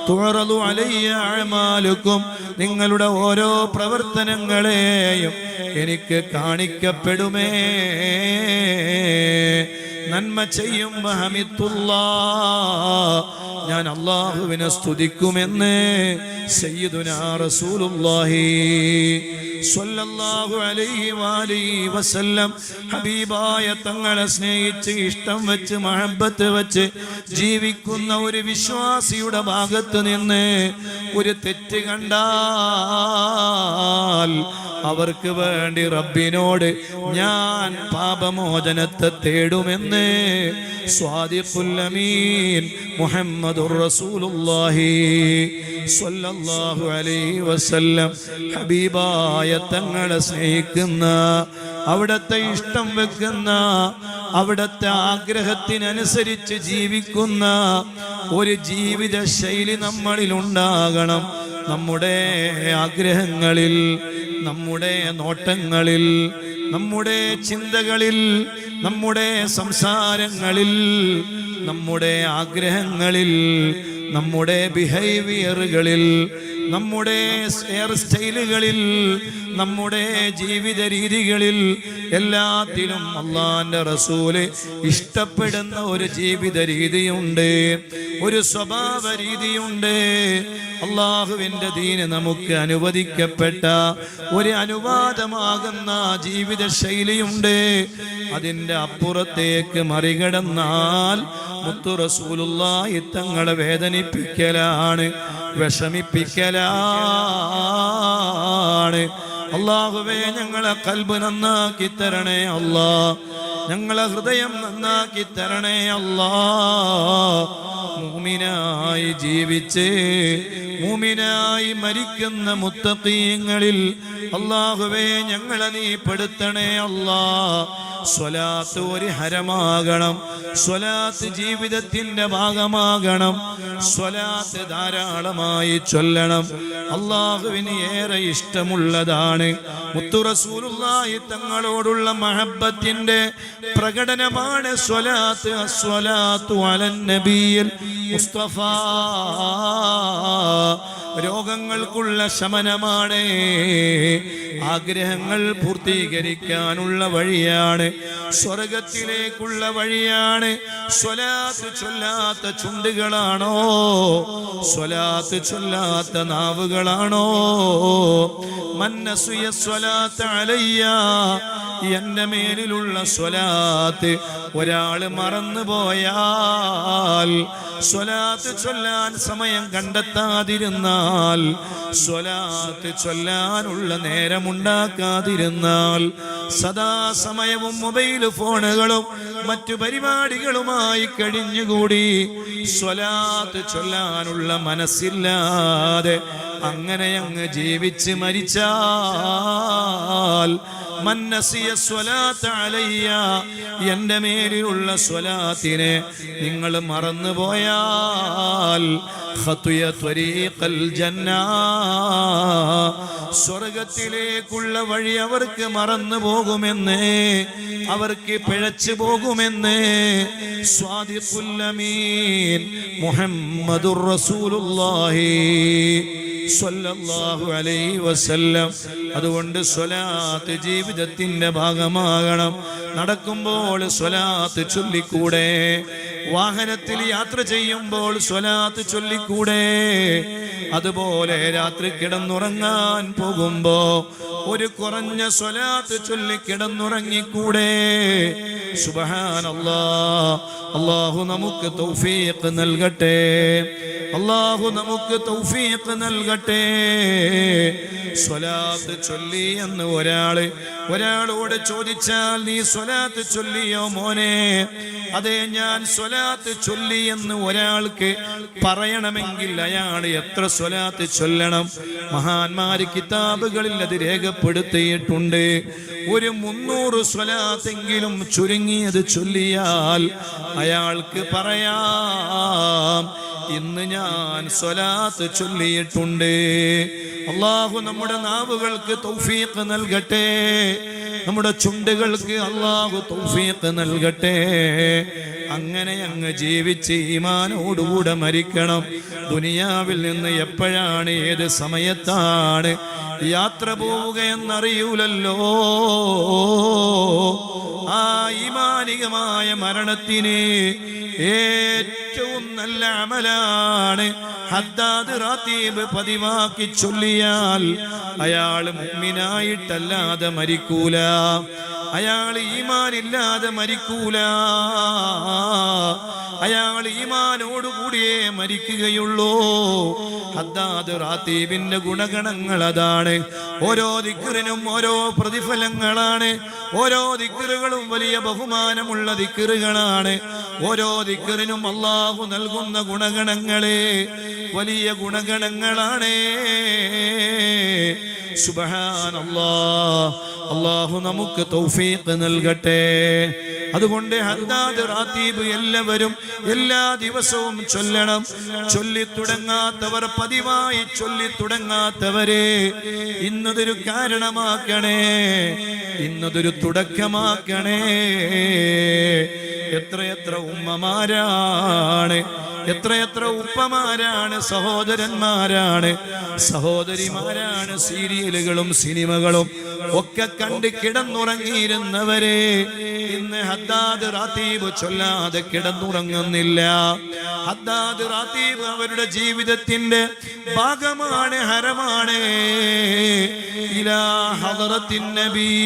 തുഅറദു അലയ്യ അഅമാലുക്കും, നിങ്ങളുടെ ഓരോ പ്രവർത്തനങ്ങളെയും എനിക്ക് കാണിക്കപ്പെടുമേ. നന്മ ചെയ്യും ഹമിദുല്ലാഹ്, ഞാൻ അല്ലാഹുവിനെ സ്തുതിക്കുമെന്ന് സയ്യിദുനാ റസൂലുള്ളാഹി സ്വല്ലല്ലാഹു അലൈഹി വആലിഹി വസല്ലം ഹബീബായ തങ്ങളെ സ്നേഹിച്ച് ഇഷ്ടം വെച്ച് മഹബത്ത് വെച്ച് ജീവിക്കുന്ന ഒരു വിശ്വാസിയുടെ ഭാഗത്ത് നിന്ന് ഒരു തെറ്റ് കണ്ടാൽ അവർക്ക് വേണ്ടി റബ്ബിനോട് ഞാൻ പാപമോചനത്തെ തേടുമെന്ന് സ്വാദിഖുൽ അമീൻ മുഹമ്മദുർ റസൂലുള്ളാഹി സ്വല്ലല്ലാഹു അലൈഹി വസല്ലം ഹബീബായ തങ്ങളെ സ്നേഹിക്കുന്ന, അവിടുത്തെ ഇഷ്ടം വെക്കുന്ന, അവിടുത്തെ ആഗ്രഹത്തിനനുസരിച്ച് ജീവിക്കുന്ന ഒരു ജീവിത ശൈലി നമ്മളിൽ ഉണ്ടാകണം. നമ്മുടെ ആഗ്രഹങ്ങളിൽ, നമ്മുടെ നോട്ടങ്ങളിൽ, നമ്മുടെ ചിന്തകളിൽ, നമ്മുടെ സംസാരങ്ങളിൽ, നമ്മുടെ ആഗ്രഹങ്ങളിൽ, നമ്മുടെ ബിഹേവിയറുകളിൽ, നമ്മുടെ ഹെയർ സ്റ്റൈലുകളിൽ, നമ്മുടെ ജീവിത രീതികളിൽ എല്ലാത്തിലും അല്ലാഹുവിന്റെ റസൂല് ഇഷ്ടപ്പെടുന്ന ഒരു ജീവിത രീതിയുണ്ട്, ഒരു സ്വഭാവ രീതിയുണ്ട്. അള്ളാഹുവിൻ്റെ ദീന് നമുക്ക് അനുവദിക്കപ്പെട്ട ഒരു അനുവാദമാകുന്ന ജീവിത ശൈലിയുണ്ട്. അതിൻ്റെ അപ്പുറത്തേക്ക് മറികടന്നാൽ മുത്തു റസൂലുള്ളാഹി തങ്ങളെ വേദനിപ്പിക്കലാണ്, വിഷമിപ്പിക്കലാണ്. അല്ലാഹുവേ, ഞങ്ങളെ ഖൽബ് നന്നാക്കി തരണേ അല്ലാ, ഞങ്ങളെ ഹൃദയം നന്നാക്കി തരണേ അല്ലാ. മുഅ്മിനായി ജീവിച്ച് മുഅ്മിനായി മരിക്കുന്ന മുത്തഖീങ്ങളിൽ അല്ലാഹുവേ ഞങ്ങളെ നീ പെടുത്തണേ അല്ലാ. സ്വലാത്ത് ഒരു ഹരമാകണം, സ്വലാത്ത് ജീവിതത്തിന്റെ ഭാഗമാകണം, സ്വലാത്ത് ധാരാളമായി ചൊല്ലണം. അല്ലാഹുവിന് ഏറെ ഇഷ്ടമുള്ളതാണ്. മുത്തു റസൂലുള്ളാഹി തങ്ങളോടുള്ള മഹബ്ബത്തിന്റെ പ്രകടനമാണ് സ്വലാത്ത്. അസ്വലാത്തു അലൻ നബിയിൽ മുസ്തഫ. രോഗങ്ങൾക്കുള്ള ശമനമാണ്, ആഗ്രഹങ്ങൾ പൂർത്തീകരിക്കാനുള്ള വഴിയാണ്, സ്വർഗത്തിലേക്കുള്ള വഴിയാണ്. സ്വലാത്ത് ചൊല്ലാത്ത ചുണ്ടുകളാണോ, സ്വലാത്ത് ചൊല്ലാത്ത നാവുകളാണോ? മന്നസുയ സ്വലാത്ത് അലയ്യ, എന്റെ മേലിലുള്ള സ്വലാത്ത് ഒരാള് മറന്നുപോയാൽ, സ്വലാത്ത് ചൊല്ലാൻ സമയം കണ്ടെത്താതിരുന്നാൽ, സ്വലാത്ത് ചൊല്ലാനുള്ള നേരമുണ്ടാക്കാതിരുന്നാൽ, സദാസമയവും മൊബൈൽ ഫോണുകളും മറ്റു പരിപാടികളുമായി കഴിഞ്ഞുകൂടി സ്വലാത്ത് ചൊല്ലാനുള്ള മനസ്സില്ലാതെ അങ്ങനെ അങ്ങ് ജീവിച്ച് മരിച്ചാൽ, മന്നസിയ സ്വലാത്ത് അലയ്യ, എന്റെ മേലിലുള്ള സ്വലാത്തിനെ നിങ്ങൾ മറന്നുപോയാൽ, ഖത്യ ത്വരീഖൽ ജന്ന, സ്വർഗത്തിലേക്കുള്ള വഴി അവർക്ക് മറന്നു പോകുമെന്ന്, അവർക്ക് പിഴച്ചു പോകുമെന്ന് സ്വാദിഖുൽ അമീൻ മുഹമ്മദുർ റസൂലുള്ളാഹി സ്വല്ലല്ലാഹു അലൈഹി വസല്ലം. അതുകൊണ്ട് സ്വലാത്ത് ജീവിതത്തിന്റെ ഭാഗമാകണം. നടക്കുമ്പോൾ സ്വലാത്ത് ചൊല്ലിക്കൂടെ? വാഹനത്തിൽ യാത്ര ചെയ്യുമ്പോൾ സ്വലാത്ത് ചൊല്ലിക്കൂടെ? അതുപോലെ രാത്രി കിടന്നുറങ്ങാൻ പോകുമ്പോ ഒരു കുറഞ്ഞ സ്വലാത്ത് ചൊല്ലി കിടന്നുറങ്ങിക്കൂടെ? സുബ്ഹാനല്ലാഹ്. അല്ലാഹു നമുക്ക് തൗഫീഖ് നൽകട്ടെ, അല്ലാഹു നമുക്ക് തൗഫീഖ് നൽകട്ടെ. സ്വലാത്ത് ചൊല്ലി എന്ന് ഒരാളോട് ചോദിച്ചാൽ, നീ സ്വലാത്ത് ചൊല്ലിയോ മോനെ? അതെ, ഞാൻ സ്വലാത്ത് ചൊല്ലി എന്ന് ഒരാൾക്ക് പറയണമെങ്കിൽ അയാൾ എത്ര സ്വലാത്ത് ചൊല്ലണം? മഹാന്മാര് കിതാബുകളിൽ അത് രേഖപ്പെടുത്തിയിട്ടുണ്ട്. ഒരു 300 സ്വലാത്തെങ്കിലും ചുരുങ്ങിയത് ചൊല്ലിയാൽ അയാൾക്ക് പറയാം, ഇന്ന് ഞാൻ സ്വലാത്ത് ചൊല്ലിയിട്ടുണ്ട്. അല്ലാഹു നമ്മുടെ നാവുകൾക്ക് തൗഫീഖ് നൽകട്ടെ, നമ്മുടെ ചുണ്ടുകൾക്ക് അല്ലാഹു തൗഫീഖ് നൽകട്ടെ. അങ്ങനെ അങ്ങ് ജീവിച്ച് ഈമാനോടുകൂടെ മരിക്കണം. ദുനിയാവിൽ നിന്ന് എപ്പോഴാണ് ഏത് സമയത്താണ് യാത്ര പോവുകയെന്നറിയൂലല്ലോ. ആ ഈമാനികമായ മരണത്തിന് ഏറ്റവും നല്ല അമലാണ് ഹദ്ദാദ് റാത്തീബ് പതിവാക്കി ചൊല്ലിയാൽ അയാൾ മുഅ്മിനായിട്ടല്ലാതെ മരിക്കൂല, അയാൾ ഈമാനില്ലാതെ മരിക്കൂല, അയാൾ ഈമാനോടുകൂടിയേ മരിക്കുകയുള്ളൂ. ഹദ്ദാദ് റാത്തീബിന്റെ ഗുണഗണങ്ങൾ അതാണ്. ഓരോ ദിക്റിനും ഓരോ പ്രതിഫലങ്ങളാണ്. ഓരോ ദിക്റുകളും വലിയ ബഹുമാനമുള്ള ദിക്റുകളാണ്. ഓരോ ദിക്റിനും അല്ലാഹു നൽകുന്ന ഗുണഗണങ്ങളെ വലിയ ഗുണഗണങ്ങളാണ്. സുബ്ഹാനല്ലാഹ്. അല്ലാഹു നമുക്ക് തൗഫീഖ് നൽകട്ടെ. അതുകൊണ്ട് ഹദ്ദാദ് റാത്തീബ് എല്ലാവരും എല്ലാ ദിവസവും ചൊല്ലണം. ചൊല്ലിത്തുടങ്ങാത്തവർ പതിവായി ചൊല്ലിത്തുടങ്ങാത്തവരെ ഇന്നതൊരു കാരണമാക്കണേ, ഇന്നതൊരു തുടക്കമാക്കണേ. എത്രയെത്ര ഉമ്മമാരാണ്, എത്രയെത്ര ഉപ്പമാരാണ്, സഹോദരന്മാരാണ്, സഹോദരിമാരാണ് സീരിയലുകളും സിനിമകളും ഒക്കെ കണ്ട് കിടന്നുറങ്ങിയിരുന്നവരെ ഇന്ന് ഹദ്ദാദ് റാത്തീബ് ചൊല്ലാതെ കിടന്നുറങ്ങുന്നില്ല. ഹദ്ദാദ് റാത്തീബ് അവരുടെ ജീവിതത്തിന്റെ ഭാഗമാണ്, ഹരമാണ്. ഇലാ ഹദറത്തിൻ നബി